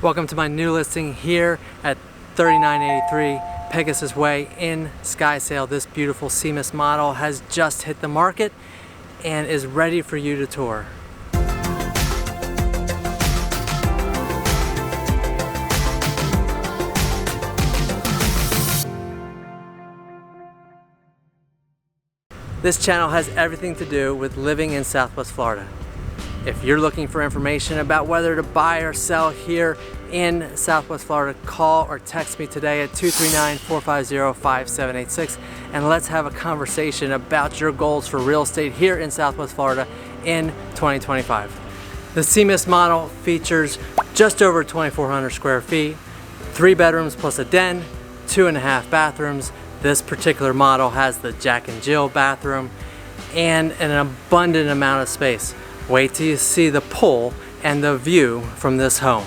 Welcome to my new listing here at 3983 Pegasus Way in Skysail. This beautiful Seamus model has just hit the market and is ready for you to tour. This channel has everything to do with living in Southwest Florida. If you're looking for information about whether to buy or sell here in Southwest Florida, call or text me today at 239-450-5786 and let's have a conversation about your goals for real estate here in Southwest Florida in 2025. The Seamus model features just over 2,400 square feet, 3 bedrooms plus a den, 2.5 bathrooms. This particular model has the Jack and Jill bathroom and an abundant amount of space. Wait till you see the pool and the view from this home.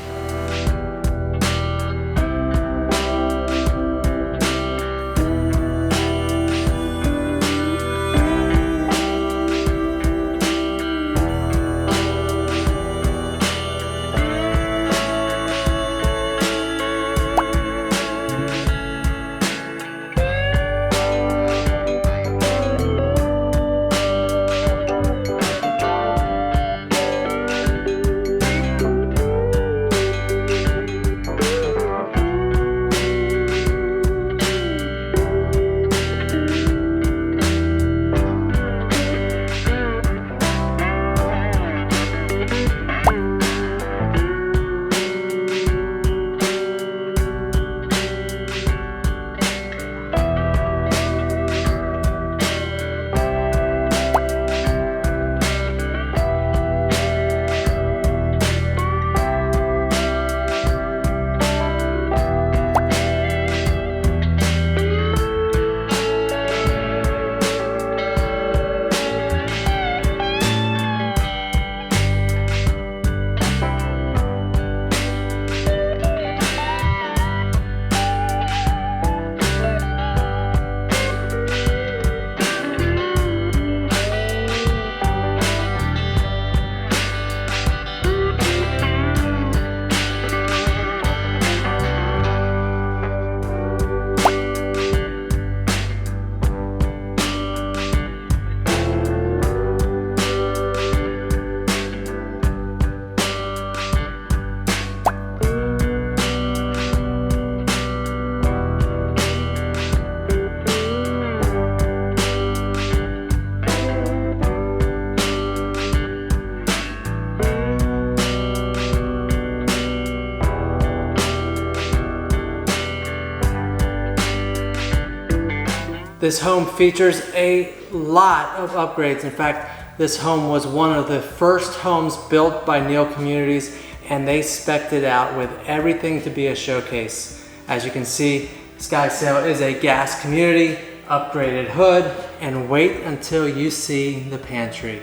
This home features a lot of upgrades. In fact, this home was one of the first homes built by Neal Communities, and they spec'd it out with everything to be a showcase. As you can see, Skysail is a gas community, upgraded hood, and wait until you see the pantry.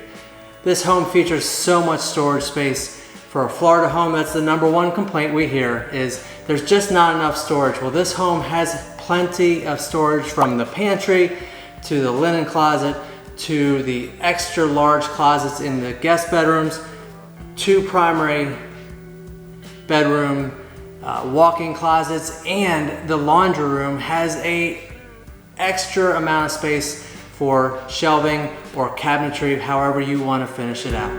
This home features so much storage space. For a Florida home, that's the #1 complaint we hear, is there's just not enough storage. Well, this home has plenty of storage, from the pantry to the linen closet to the extra large closets in the guest bedrooms, 2 primary bedroom walk-in closets, and the laundry room has a extra amount of space for shelving or cabinetry, however you want to finish it out.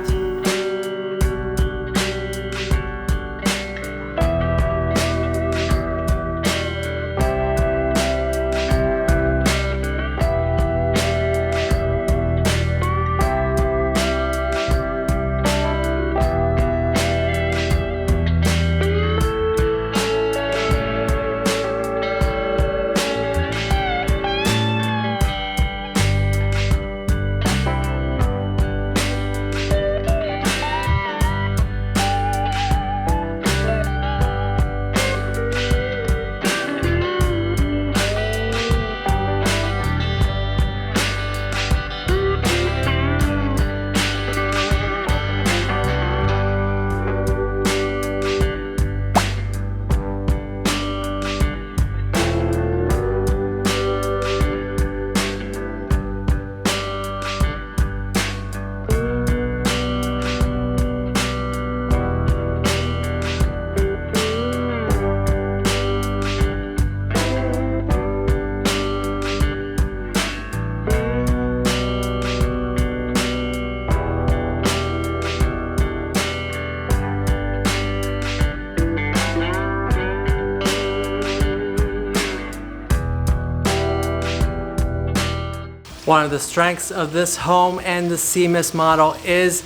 One of the strengths of this home and the Sea Mist model is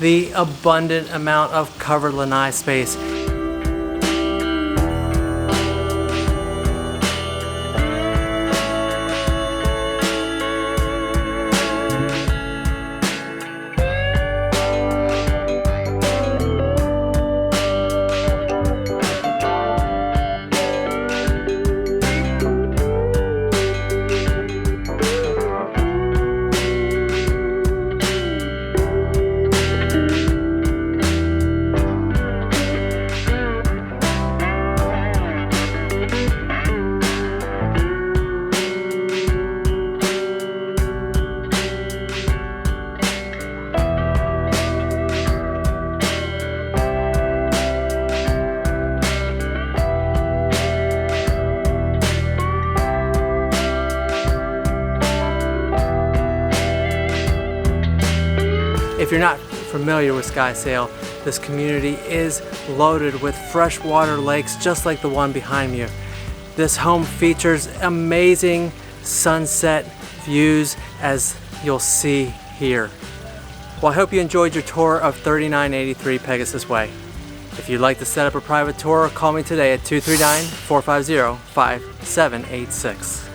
the abundant amount of covered lanai space. If you're not familiar with Skysail, this community is loaded with freshwater lakes just like the one behind me. This home features amazing sunset views, as you'll see here. Well, I hope you enjoyed your tour of 3983 Pegasus Way. If you'd like to set up a private tour, call me today at 239-450-5786.